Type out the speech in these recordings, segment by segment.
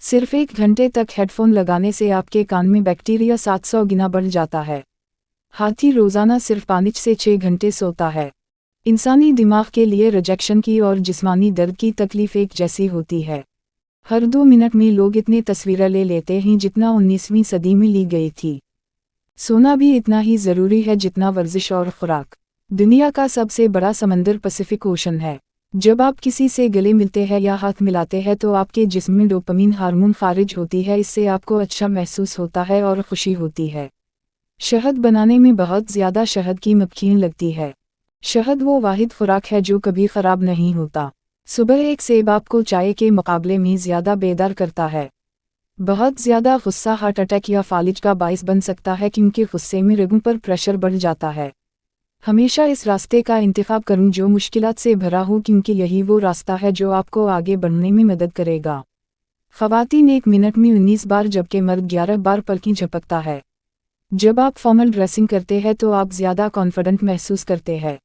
सिर्फ 1 घंटे तक हेडफोन लगाने से आपके कान में बैक्टीरिया 700 गुना बढ़ जाता है। हाथी रोज़ाना सिर्फ 5 से 6 घंटे सोता है। इंसानी दिमाग के लिए रिजेक्शन की और जिस्मानी दर्द की तकलीफ एक जैसी होती है। हर 2 मिनट में लोग इतनी तस्वीरें ले लेते हैं जितना 19वीं सदी में ली गई थी। सोना भी इतना ही ज़रूरी है जितना वर्जिश और खुराक। दुनिया का सबसे बड़ा समंदर पैसिफिक ओशन है। जब आप किसी से गले मिलते हैं या हाथ मिलाते हैं तो आपके जिस्म में डोपामीन हार्मोन खारिज होती है। इससे आपको अच्छा महसूस होता है और खुशी होती है। शहद बनाने में बहुत ज़्यादा शहद की मक्खियाँ लगती है। शहद वो वाहिद खुराक है जो कभी ख़राब नहीं होता। सुबह एक सेब आपको चाय के मुकाबले में ज़्यादा बेदार करता है। बहुत ज़्यादा गुस्सा हार्ट अटैक या फालिज का बाइस बन सकता है क्योंकि गुस्से में रगों पर प्रेशर बढ़ जाता है। हमेशा इस रास्ते का इंतखाब करूं जो मुश्किलात से भरा हो क्योंकि यही वो रास्ता है जो आपको आगे बढ़ने में मदद करेगा। ख़वातीन 1 मिनट में 19 बार जबकि मर्द 11 बार पलकें झपकता है। जब आप फॉर्मल ड्रेसिंग करते हैं तो आप ज़्यादा कॉन्फिडेंट महसूस करते हैं।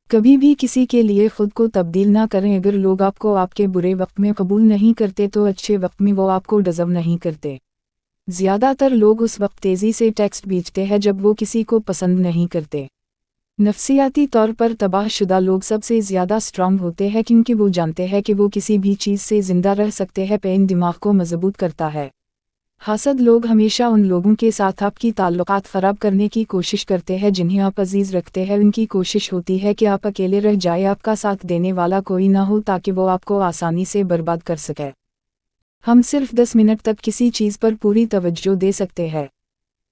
कभी भी किसी के लिए खुद को तब्दील ना करें। अगर लोग आपको आपके बुरे वक्त में कबूल नहीं करते तो अच्छे वक्त में वो आपको डिज़र्व नहीं करते। ज़्यादातर लोग उस वक्त तेज़ी से टेक्स्ट भेजते हैं जब वो किसी को पसंद नहीं करते। नफसियाती तौर पर तबाहशुदा लोग सबसे ज़्यादा स्ट्रॉन्ग होते हैं क्योंकि वो जानते हैं कि वो किसी भी चीज़ से ज़िंदा रह सकते हैं। पेन दिमाग को मजबूत करता है। हासद लोग हमेशा उन लोगों के साथ आपकी ताल्लुकात ख़राब करने की कोशिश करते हैं जिन्हें आप अजीज़ रखते हैं। उनकी कोशिश होती है कि आप अकेले रह जाए, आपका साथ देने वाला कोई ना हो ताकि वो आपको आसानी से बर्बाद कर सके। हम सिर्फ 10 मिनट तक किसी चीज़ पर पूरी तवज्जो दे सकते हैं।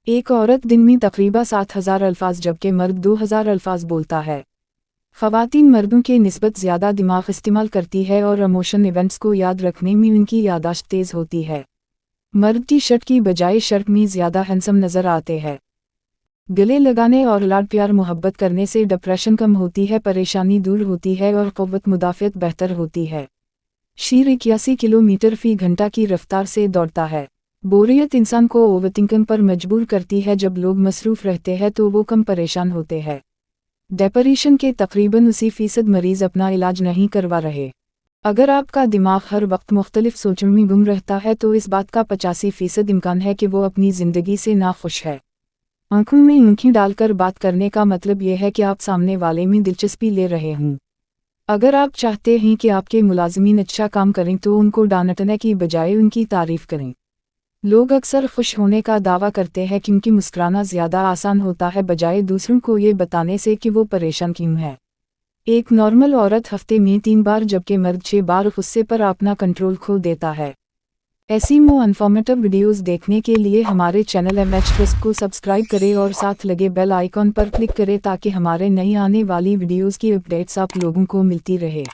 एक औरत दिन में तकरीबन 7000 अल्फाज जबकि मर्द 2000 अल्फाज बोलता है। ख़वातीन मर्दों के निस्बत ज़्यादा दिमाग इस्तेमाल करती है और इमोशन इवेंट्स को याद रखने में उनकी याददाश्त तेज़ होती है। मर्द टी शर्ट की बजाय शर्ट में ज़्यादा हैंडसम नज़र आते हैं। गले लगाने और लाड प्यार मोहब्बत करने से डिप्रेशन कम होती है, परेशानी दूर होती है और क़ुव्वत मुदाफ़ियत बेहतर होती है। शेर 81 किलोमीटर फ़ी घंटा की रफ्तार से दौड़ता है। बोरियत इंसान को ओवरथिंकिंग पर मजबूर करती है। जब लोग मसरूफ़ रहते हैं तो वो कम परेशान होते हैं। डिप्रेशन के तकरीबन 80% मरीज़ अपना इलाज नहीं करवा रहे। अगर आपका दिमाग हर वक्त मुख्तलिफ सोचों में गुम रहता है तो इस बात का 85% इम्कान है कि वो अपनी ज़िंदगी से नाखुश है। आंखों में आंखें डालकर बात करने का मतलब यह है कि आप सामने वाले में दिलचस्पी ले रहे हों। अगर आप चाहते हैं कि आपके मुलाजिमीन अच्छा काम करें तो उनको डांटने की बजाय उनकी तारीफ़ करें। लोग अक्सर खुश होने का दावा करते हैं क्योंकि मुस्कुराना ज़्यादा आसान होता है बजाय दूसरों को ये बताने से कि वो परेशान क्यों है। एक नॉर्मल औरत हफ्ते में 3 बार जबकि मर्द 6 बार गुस्से पर अपना कंट्रोल खो देता है। ऐसी इन्फॉर्मेटिव वीडियोस देखने के लिए हमारे चैनल MH ट्रस्ट को सब्सक्राइब करें और साथ लगे बेल आइकॉन पर क्लिक करें ताकि हमारे नई आने वाली वीडियोस की अपडेट्स आप लोगों को मिलती रहे।